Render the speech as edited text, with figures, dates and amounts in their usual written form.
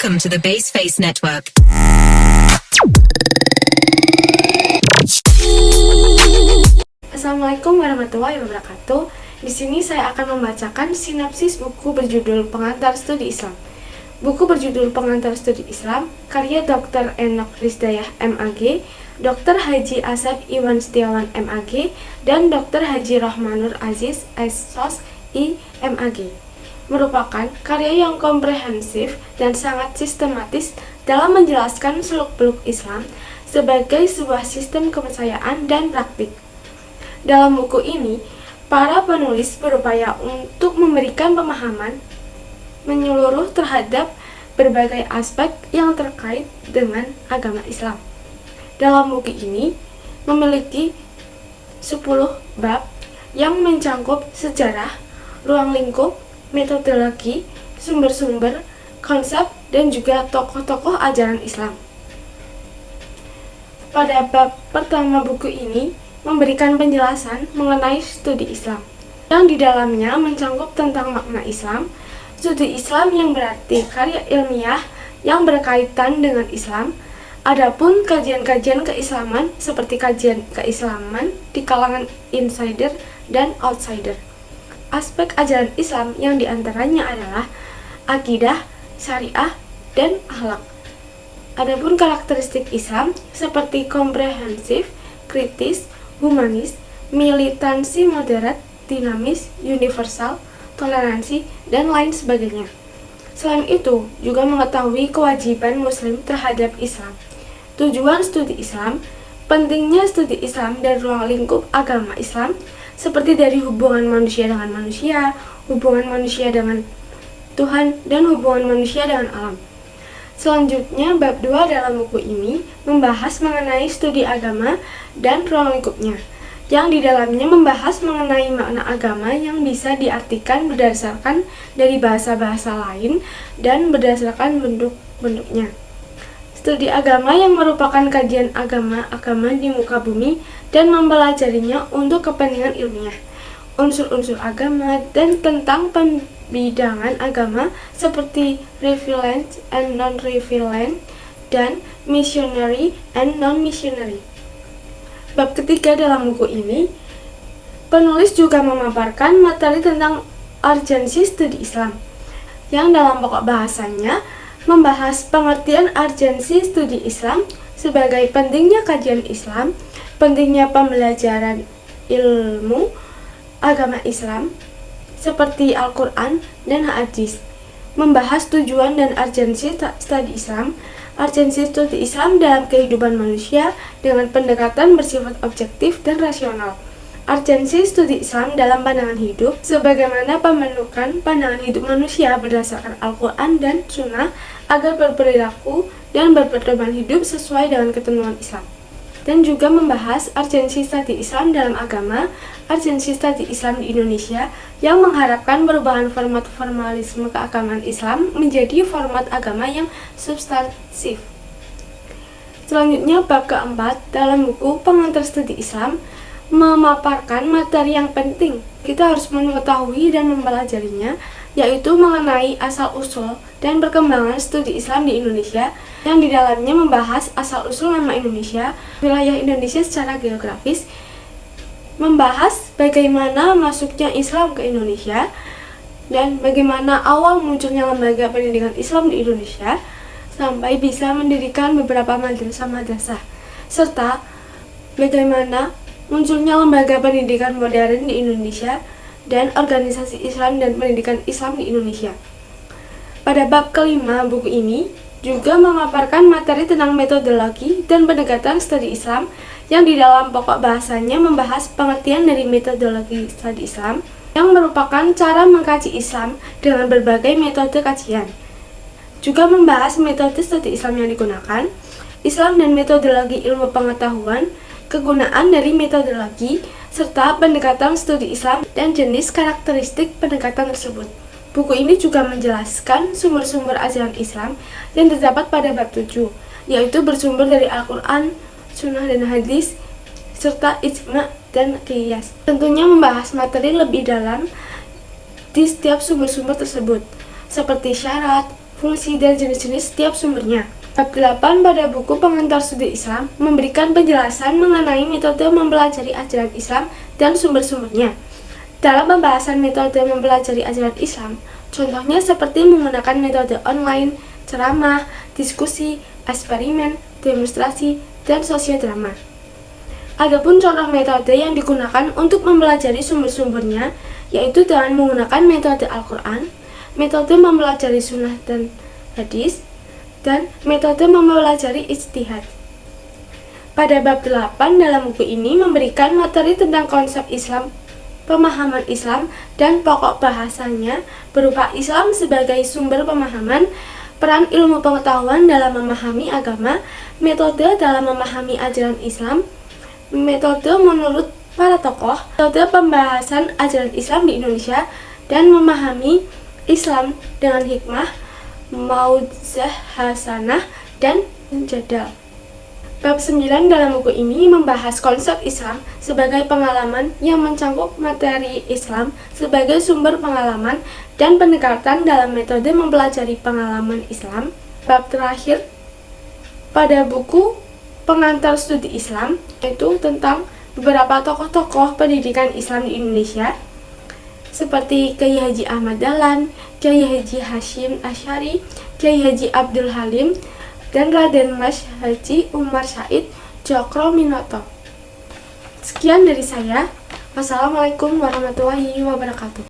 Welcome to the Baseface Network. Assalamualaikum warahmatullahi wabarakatuh. Di sini saya akan membacakan sinopsis buku berjudul Pengantar Studi Islam. Buku berjudul Pengantar Studi Islam, karya Dr. Enoch Risdayah MAG, Dr. Haji Asep Iwan Setiawan MAG, dan Dr. Haji Rohmanur Aziz SSOS I MAG. Merupakan karya yang komprehensif dan sangat sistematis dalam menjelaskan seluk-beluk Islam sebagai sebuah sistem kepercayaan dan praktik. Dalam buku ini, para penulis berupaya untuk memberikan pemahaman menyeluruh terhadap berbagai aspek yang terkait dengan agama Islam. Dalam buku ini memiliki 10 bab yang mencakup sejarah, ruang lingkup, metodologi, sumber-sumber, konsep, dan juga tokoh-tokoh ajaran Islam. Pada bab pertama buku ini memberikan penjelasan mengenai studi Islam, yang di dalamnya mencakup tentang makna Islam. Studi Islam yang berarti karya ilmiah yang berkaitan dengan Islam. Adapun kajian-kajian keislaman seperti kajian keislaman di kalangan insider dan outsider. Aspek ajaran Islam yang diantaranya adalah akidah, syariah, dan akhlak. Adapun karakteristik Islam seperti komprehensif, kritis, humanis, militansi moderat, dinamis, universal, toleransi, dan lain sebagainya. Selain itu, juga mengetahui kewajiban Muslim terhadap Islam. Tujuan studi Islam, pentingnya studi Islam dan ruang lingkup agama Islam, seperti dari hubungan manusia dengan manusia, hubungan manusia dengan Tuhan, dan hubungan manusia dengan alam. Selanjutnya, bab 2 dalam buku ini membahas mengenai studi agama dan ruang lingkupnya, yang di dalamnya membahas mengenai makna agama yang bisa diartikan berdasarkan dari bahasa-bahasa lain dan berdasarkan bentuk-bentuknya. Studi agama yang merupakan kajian agama-agama di muka bumi dan mempelajarinya untuk kepentingan ilmiah, unsur-unsur agama, dan tentang pembidangan agama seperti relevant and non-relevant dan missionary and non-missionary. Bab ketiga dalam buku ini, penulis juga memaparkan materi tentang urgensi studi Islam, yang dalam pokok bahasanya membahas pengertian urgensi studi Islam sebagai pentingnya kajian Islam, pentingnya pembelajaran ilmu agama Islam seperti Al-Quran dan Hadis, membahas tujuan dan urgensi studi Islam, urgensi studi Islam dalam kehidupan manusia dengan pendekatan bersifat objektif dan rasional, urgensi studi Islam dalam pandangan hidup, sebagaimana pembentukan pandangan hidup manusia berdasarkan Al-Quran dan Sunnah agar berperilaku dan berpedoman hidup sesuai dengan ketentuan Islam. Dan juga membahas urgensi studi Islam dalam agama, urgensi studi Islam di Indonesia yang mengharapkan perubahan format formalisme keagamaan Islam menjadi format agama yang substansif. Selanjutnya, bab keempat dalam buku Pengantar Studi Islam memaparkan materi yang penting kita harus mengetahui dan mempelajarinya, yaitu mengenai asal-usul dan perkembangan studi Islam di Indonesia, yang di dalamnya membahas asal-usul nama Indonesia, wilayah Indonesia secara geografis, membahas bagaimana masuknya Islam ke Indonesia, dan bagaimana awal munculnya lembaga pendidikan Islam di Indonesia, sampai bisa mendirikan beberapa madrasah-madrasah, serta bagaimana munculnya lembaga pendidikan modern di Indonesia dan organisasi Islam dan pendidikan Islam di Indonesia. Pada bab kelima buku ini juga memaparkan materi tentang metodologi dan pendekatan studi Islam, yang di dalam pokok bahasanya membahas pengertian dari metodologi studi Islam, yang merupakan cara mengkaji Islam dengan berbagai metode kajian. Juga membahas metode studi Islam yang digunakan, Islam dan metodologi ilmu pengetahuan, kegunaan dari metodologi, serta pendekatan studi Islam dan jenis karakteristik pendekatan tersebut. Buku ini juga menjelaskan sumber-sumber ajaran Islam yang terdapat pada bab 7, yaitu bersumber dari Al-Quran, Sunnah dan Hadis, serta ijma dan qiyas. Tentunya membahas materi lebih dalam di setiap sumber-sumber tersebut, seperti syarat, fungsi dan jenis-jenis setiap sumbernya. Bab 8 pada buku Pengantar Studi Islam memberikan penjelasan mengenai metode mempelajari ajaran Islam dan sumber-sumbernya. Dalam pembahasan metode mempelajari ajaran Islam, contohnya seperti menggunakan metode online, ceramah, diskusi, eksperimen, demonstrasi, dan sosiodrama. Adapun contoh metode yang digunakan untuk mempelajari sumber-sumbernya yaitu dengan menggunakan metode Al-Quran, metode mempelajari sunnah dan hadis, dan metode mempelajari ijtihad. Pada bab 8 dalam buku ini memberikan materi tentang konsep Islam, pemahaman Islam, dan pokok bahasanya berupa Islam sebagai sumber pemahaman, peran ilmu pengetahuan dalam memahami agama, metode dalam memahami ajaran Islam, metode menurut para tokoh, metode pembahasan ajaran Islam di Indonesia, dan memahami Islam dengan hikmah, mauzah hasanah, dan jadal. Bab 9 dalam buku ini membahas konsep Islam sebagai pengalaman yang mencakup materi Islam sebagai sumber pengalaman dan pendekatan dalam metode mempelajari pengalaman Islam. Bab terakhir pada buku Pengantar Studi Islam yaitu tentang beberapa tokoh-tokoh pendidikan Islam di Indonesia seperti Kiai Haji Ahmad Dahlan, Kiai Haji Hashim Asy'ari, Kiai Haji Abdul Halim, dan Raden Mas Haji Umar Said Djokroaminoto. Sekian dari saya. Wassalamualaikum warahmatullahi wabarakatuh.